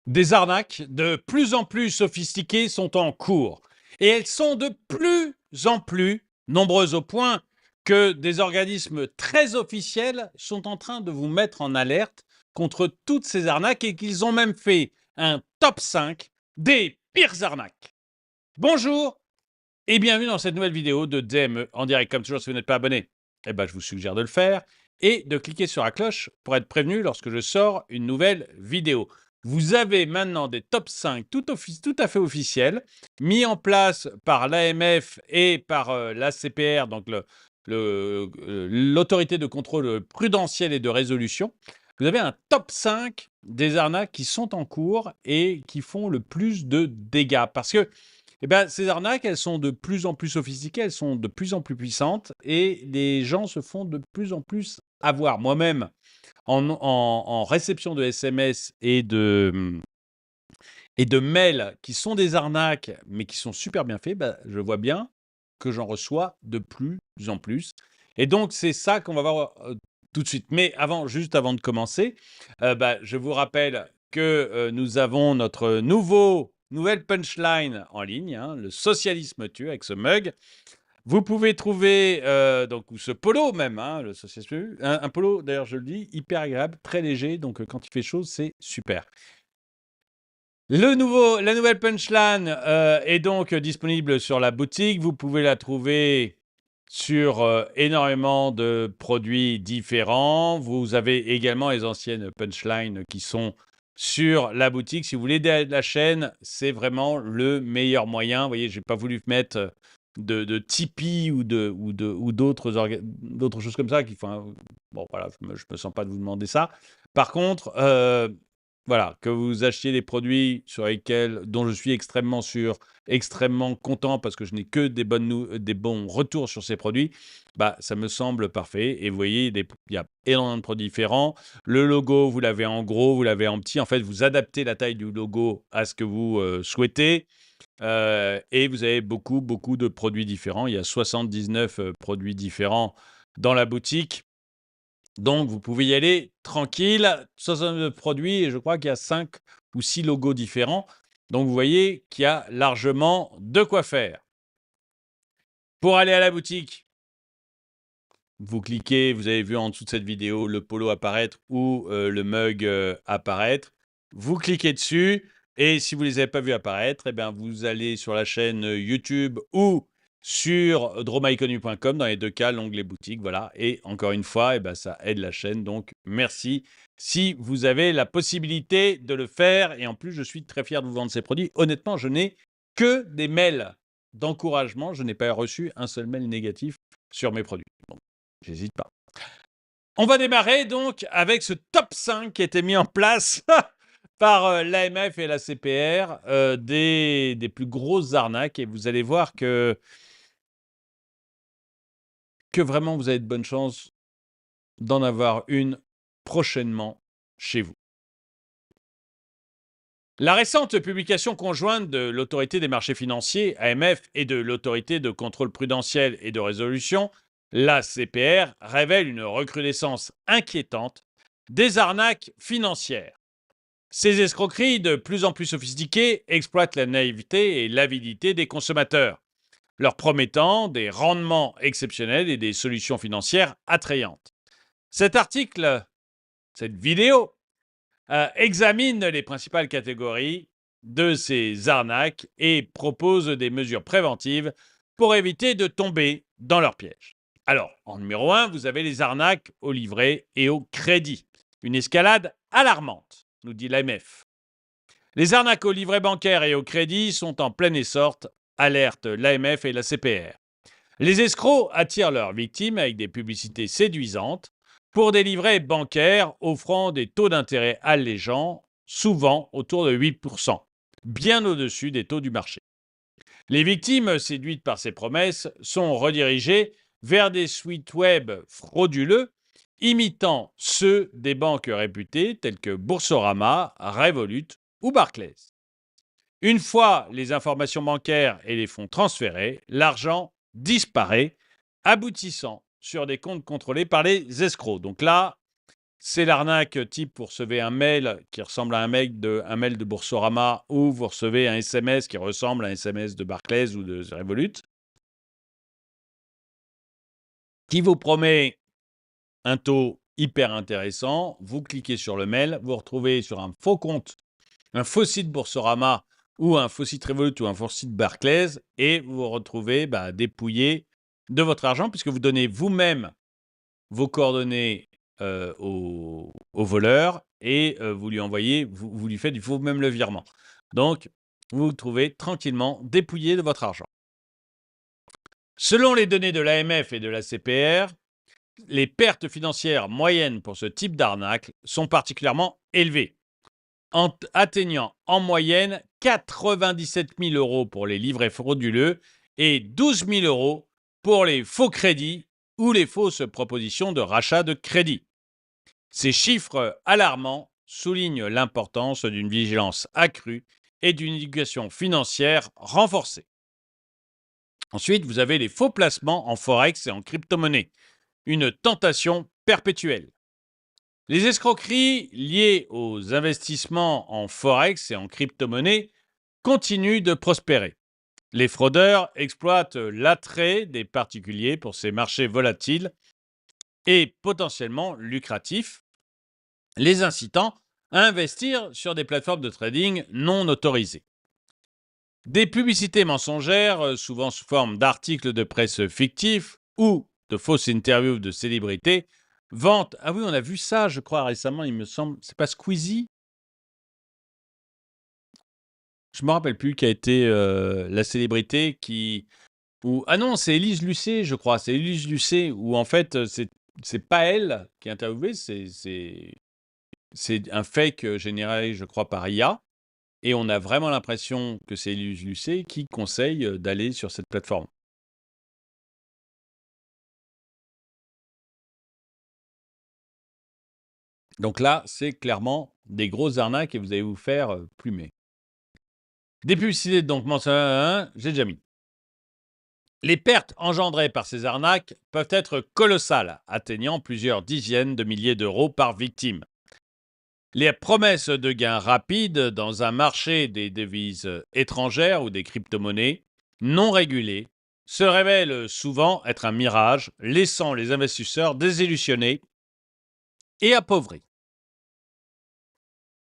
Des arnaques de plus en plus sophistiquées sont en cours et elles sont de plus en plus nombreuses au point que des organismes très officiels sont en train de vous mettre en alerte contre toutes ces arnaques et qu'ils ont même fait un top 5 des pires arnaques. Bonjour et bienvenue dans cette nouvelle vidéo de DME en direct. Comme toujours, si vous n'êtes pas abonné, je vous suggère de le faire et de cliquer sur la cloche pour être prévenu lorsque je sors une nouvelle vidéo. Vous avez maintenant des top 5 tout à fait officiels, mis en place par l'AMF et par l'ACPR, donc l'autorité de contrôle prudentiel et de résolution. Vous avez un top 5 des arnaques qui sont en cours et qui font le plus de dégâts. Parce que ces arnaques, elles sont de plus en plus sophistiquées, elles sont de plus en plus puissantes et les gens se font de plus en plus avoir. Moi-même, en réception de SMS et de mails qui sont des arnaques, mais qui sont super bien faits, je vois bien que j'en reçois de plus en plus. Et donc, c'est ça qu'on va voir tout de suite. Mais juste avant de commencer, je vous rappelle que nous avons notre nouvelle punchline en ligne, hein, le socialisme tue, avec ce mug. Vous pouvez trouver ou ce polo même, hein, le socialisme, un polo, d'ailleurs je le dis, hyper agréable, très léger, donc quand il fait chaud, c'est super. La nouvelle punchline est donc disponible sur la boutique. Vous pouvez la trouver sur énormément de produits différents. Vous avez également les anciennes punchlines qui sont sur la boutique. Si vous voulez aider la chaîne, c'est vraiment le meilleur moyen. Vous voyez, je n'ai pas voulu mettre de Tipeee ou d'autres choses comme ça. Bon, voilà, je me sens pas de vous demander ça. Par contre, voilà, que vous achetiez des produits dont je suis extrêmement sûr, extrêmement content parce que je n'ai que des bons retours sur ces produits, ça me semble parfait. Et vous voyez, il y a énormément de produits différents. Le logo, vous l'avez en gros, vous l'avez en petit. En fait, vous adaptez la taille du logo à ce que vous souhaitez. Et vous avez beaucoup de produits différents. Il y a 79 produits différents dans la boutique. Donc, vous pouvez y aller tranquille. 69 produits et je crois qu'il y a 5 ou 6 logos différents. Donc, vous voyez qu'il y a largement de quoi faire. Pour aller à la boutique, vous cliquez, vous avez vu en dessous de cette vidéo le polo apparaître ou le mug apparaître. Vous cliquez dessus et si vous ne les avez pas vus apparaître, vous allez sur la chaîne YouTube ou sur dromaiconnu.com, dans les deux cas, l'onglet boutique, voilà. Et encore une fois, ça aide la chaîne, donc merci si vous avez la possibilité de le faire. Et en plus, je suis très fier de vous vendre ces produits. Honnêtement, je n'ai que des mails d'encouragement. Je n'ai pas reçu un seul mail négatif sur mes produits. Bon, j'hésite pas. On va démarrer donc avec ce top 5 qui a été mis en place par l'AMF et la CPR des plus grosses arnaques. Et vous allez voir que vraiment vous avez de bonnes chances d'en avoir une prochainement chez vous. La récente publication conjointe de l'Autorité des marchés financiers, AMF, et de l'Autorité de contrôle prudentiel et de résolution, l'ACPR, révèle une recrudescence inquiétante des arnaques financières. Ces escroqueries de plus en plus sophistiquées exploitent la naïveté et l'avidité des consommateurs, leur promettant des rendements exceptionnels et des solutions financières attrayantes. Cet article, cette vidéo, examine les principales catégories de ces arnaques et propose des mesures préventives pour éviter de tomber dans leur piège. Alors, en numéro 1, vous avez les arnaques au livret et au crédit. Une escalade alarmante, nous dit l'AMF. Les arnaques au livret bancaire et au crédit sont en plein essor, alerte l'AMF et la CPR. Les escrocs attirent leurs victimes avec des publicités séduisantes pour des livrets bancaires offrant des taux d'intérêt allégeants, souvent autour de 8%, bien au-dessus des taux du marché. Les victimes séduites par ces promesses sont redirigées vers des sites web frauduleux imitant ceux des banques réputées telles que Boursorama, Revolut ou Barclays. Une fois les informations bancaires et les fonds transférés, l'argent disparaît, aboutissant sur des comptes contrôlés par les escrocs. Donc là, C'est l'arnaque type, vous recevez un mail qui ressemble à un mail de Boursorama ou vous recevez un SMS qui ressemble à un SMS de Barclays ou de Revolut, qui vous promet un taux hyper intéressant. Vous cliquez sur le mail, vous retrouvez sur un faux compte, un faux site Boursorama ou un faux site Revolut ou un faux site Barclays et vous vous retrouvez dépouillé de votre argent puisque vous donnez vous-même vos coordonnées au voleur et vous lui envoyez, vous lui faites vous-même le virement. Donc, vous vous trouvez tranquillement dépouillé de votre argent. Selon les données de l'AMF et de la CPR, les pertes financières moyennes pour ce type d'arnaque sont particulièrement élevées, atteignant en moyenne 97 000 € pour les livrets frauduleux et 12 000 € pour les faux crédits ou les fausses propositions de rachat de crédit. Ces chiffres alarmants soulignent l'importance d'une vigilance accrue et d'une éducation financière renforcée. Ensuite, vous avez les faux placements en forex et en crypto-monnaie, une tentation perpétuelle. Les escroqueries liées aux investissements en forex et en crypto-monnaie continuent de prospérer. Les fraudeurs exploitent l'attrait des particuliers pour ces marchés volatiles et potentiellement lucratifs, les incitant à investir sur des plateformes de trading non autorisées. Des publicités mensongères, souvent sous forme d'articles de presse fictifs ou de fausses interviews de célébrités, vantent. Ah oui, on a vu ça, je crois, récemment, il me semble. C'est pas Squeezie? Je me rappelle plus qui a été la célébrité qui. Ah non, c'est Élise Lucet, je crois. C'est Élise Lucet, où en fait, c'est pas elle qui est interviewée, c'est un fake généré, je crois, par IA. Et on a vraiment l'impression que c'est Élise Lucet qui conseille d'aller sur cette plateforme. Donc là, c'est clairement des grosses arnaques et vous allez vous faire plumer. Des publicités donc mentionnées, j'ai déjà mis. Les pertes engendrées par ces arnaques peuvent être colossales, atteignant plusieurs dizaines de milliers d'euros par victime. Les promesses de gains rapides dans un marché des devises étrangères ou des crypto-monnaies non régulées se révèlent souvent être un mirage, laissant les investisseurs désillusionnés et appauvris.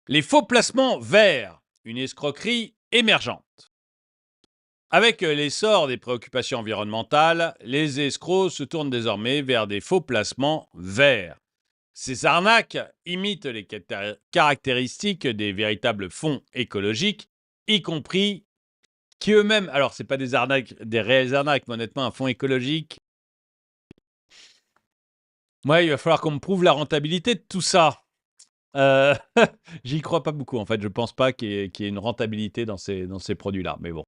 Les faux placements verts, une escroquerie émergente. Avec l'essor des préoccupations environnementales, les escrocs se tournent désormais vers des faux placements verts. Ces arnaques imitent les caractéristiques des véritables fonds écologiques, y compris qui eux-mêmes, alors c'est pas des arnaques, des réelles arnaques, mais honnêtement un fonds écologique, moi il va falloir qu'on me prouve la rentabilité de tout ça. J'y crois pas beaucoup en fait, je pense pas qu'il y ait une rentabilité dans ces produits-là, mais bon.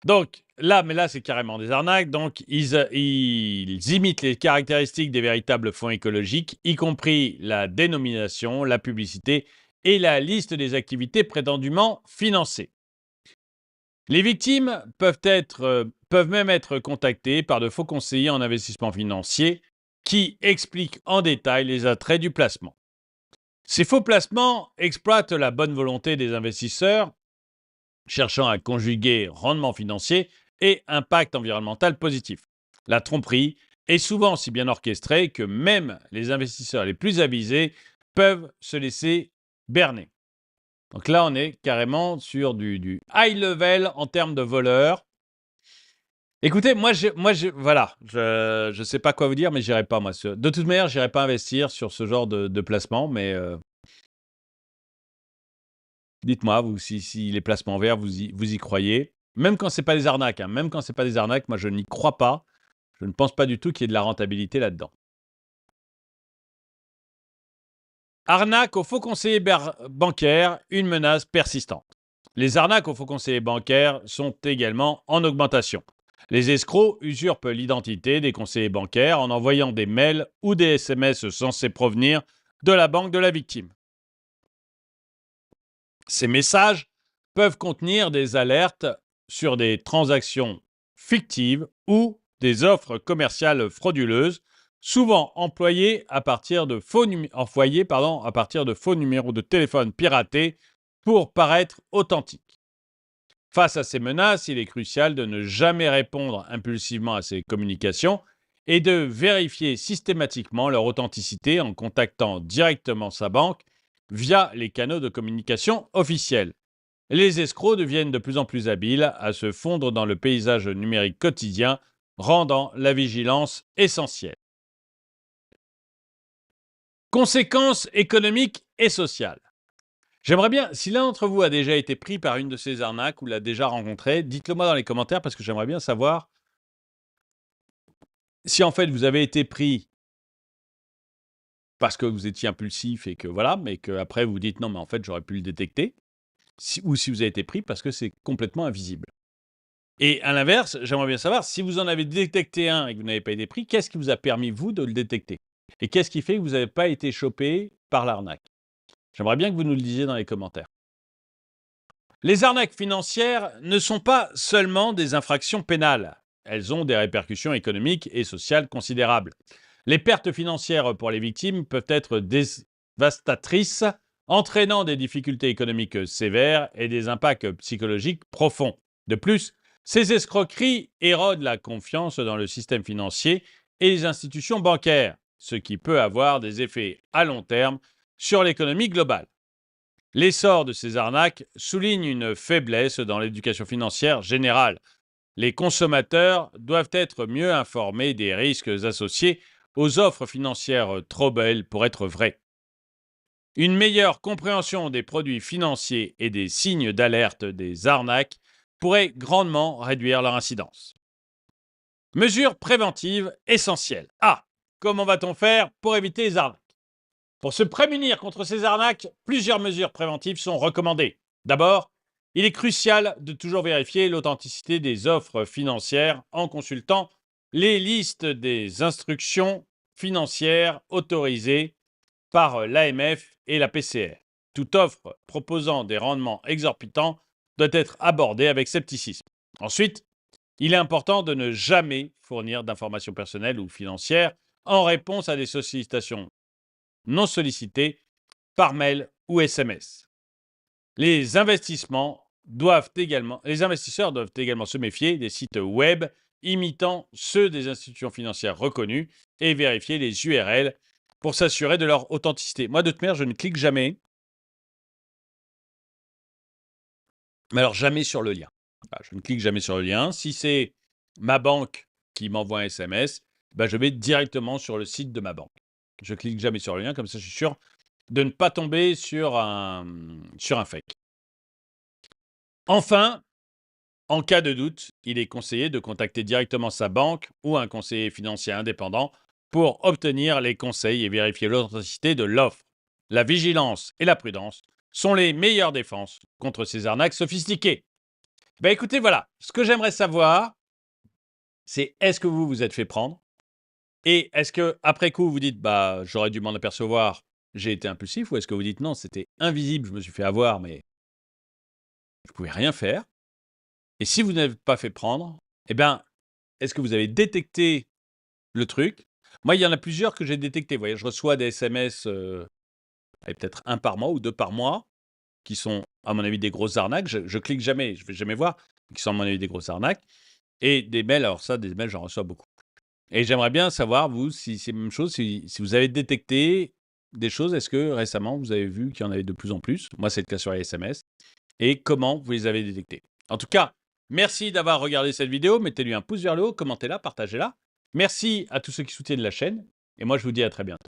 Donc là, c'est carrément des arnaques. Donc ils imitent les caractéristiques des véritables fonds écologiques, y compris la dénomination, la publicité et la liste des activités prétendument financées. Les victimes peuvent même être contactées par de faux conseillers en investissement financier qui expliquent en détail les attraits du placement. Ces faux placements exploitent la bonne volonté des investisseurs cherchant à conjuguer rendement financier et impact environnemental positif. La tromperie est souvent si bien orchestrée que même les investisseurs les plus avisés peuvent se laisser berner. Donc là, on est carrément sur du high level en termes de voleurs. Écoutez, voilà, je sais pas quoi vous dire, mais j'irai pas, moi. De toute manière, j'irai pas investir sur ce genre de placement, mais dites-moi, vous, si les placements verts, vous y croyez. Même quand c'est pas des arnaques, hein, même quand c'est pas des arnaques, moi je n'y crois pas. Je ne pense pas du tout qu'il y ait de la rentabilité là-dedans. Arnaque aux faux conseillers bancaires, une menace persistante. Les arnaques aux faux conseillers bancaires sont également en augmentation. Les escrocs usurpent l'identité des conseillers bancaires en envoyant des mails ou des SMS censés provenir de la banque de la victime. Ces messages peuvent contenir des alertes sur des transactions fictives ou des offres commerciales frauduleuses souvent envoyés à partir de faux numéros de téléphone piratés pour paraître authentiques. Face à ces menaces, il est crucial de ne jamais répondre impulsivement à ces communications et de vérifier systématiquement leur authenticité en contactant directement sa banque via les canaux de communication officiels. Les escrocs deviennent de plus en plus habiles à se fondre dans le paysage numérique quotidien, rendant la vigilance essentielle. Conséquences économiques et sociales. J'aimerais bien, si l'un d'entre vous a déjà été pris par une de ces arnaques ou l'a déjà rencontré, dites-le moi dans les commentaires parce que j'aimerais bien savoir si en fait vous avez été pris parce que vous étiez impulsif et que voilà, mais qu'après vous dites non, mais en fait j'aurais pu le détecter, ou si vous avez été pris parce que c'est complètement invisible. Et à l'inverse, j'aimerais bien savoir si vous en avez détecté un et que vous n'avez pas été pris, qu'est-ce qui vous a permis, vous, de le détecter? Et qu'est-ce qui fait que vous n'avez pas été chopé par l'arnaque? J'aimerais bien que vous nous le disiez dans les commentaires. Les arnaques financières ne sont pas seulement des infractions pénales. Elles ont des répercussions économiques et sociales considérables. Les pertes financières pour les victimes peuvent être dévastatrices, entraînant des difficultés économiques sévères et des impacts psychologiques profonds. De plus, ces escroqueries érodent la confiance dans le système financier et les institutions bancaires, ce qui peut avoir des effets à long terme sur l'économie globale. L'essor de ces arnaques souligne une faiblesse dans l'éducation financière générale. Les consommateurs doivent être mieux informés des risques associés aux offres financières trop belles pour être vraies. Une meilleure compréhension des produits financiers et des signes d'alerte des arnaques pourrait grandement réduire leur incidence. Mesures préventives essentielles. Comment va-t-on faire pour éviter les arnaques? Pour se prémunir contre ces arnaques, plusieurs mesures préventives sont recommandées. D'abord, il est crucial de toujours vérifier l'authenticité des offres financières en consultant les listes des instructions financières autorisées par l'AMF et la PCR. Toute offre proposant des rendements exorbitants doit être abordée avec scepticisme. Ensuite, il est important de ne jamais fournir d'informations personnelles ou financières en réponse à des sollicitations non sollicités par mail ou SMS. Les investisseurs doivent également se méfier des sites web imitant ceux des institutions financières reconnues et vérifier les URL pour s'assurer de leur authenticité. Moi, de toute manière, je ne clique jamais. Mais alors, jamais sur le lien. Je ne clique jamais sur le lien. Si c'est ma banque qui m'envoie un SMS, je vais directement sur le site de ma banque. Je clique jamais sur le lien, comme ça je suis sûr de ne pas tomber sur un fake. Enfin, en cas de doute, il est conseillé de contacter directement sa banque ou un conseiller financier indépendant pour obtenir les conseils et vérifier l'authenticité de l'offre. La vigilance et la prudence sont les meilleures défenses contre ces arnaques sophistiquées. Écoutez, voilà, ce que j'aimerais savoir, c'est est-ce que vous vous êtes fait prendre? Et est-ce que après coup, vous dites, j'aurais dû m'en apercevoir, j'ai été impulsif, ou est-ce que vous dites, non, c'était invisible, je me suis fait avoir, mais je ne pouvais rien faire? Et si vous n'avez pas fait prendre, est-ce que vous avez détecté le truc? Moi, il y en a plusieurs que j'ai détectés. Vous voyez, je reçois des SMS, peut-être un par mois ou deux par mois, qui sont, à mon avis, des grosses arnaques. Je clique jamais, je ne vais jamais voir, qui sont, à mon avis, des grosses arnaques. Et des mails, alors ça, des mails, j'en reçois beaucoup. Et j'aimerais bien savoir, vous, si c'est la même chose, si vous avez détecté des choses, est-ce que récemment, vous avez vu qu'il y en avait de plus en plus? Moi, c'est le cas sur les SMS. Et comment vous les avez détectés? En tout cas, merci d'avoir regardé cette vidéo. Mettez-lui un pouce vers le haut, commentez-la, partagez-la. Merci à tous ceux qui soutiennent la chaîne. Et moi, je vous dis à très bientôt.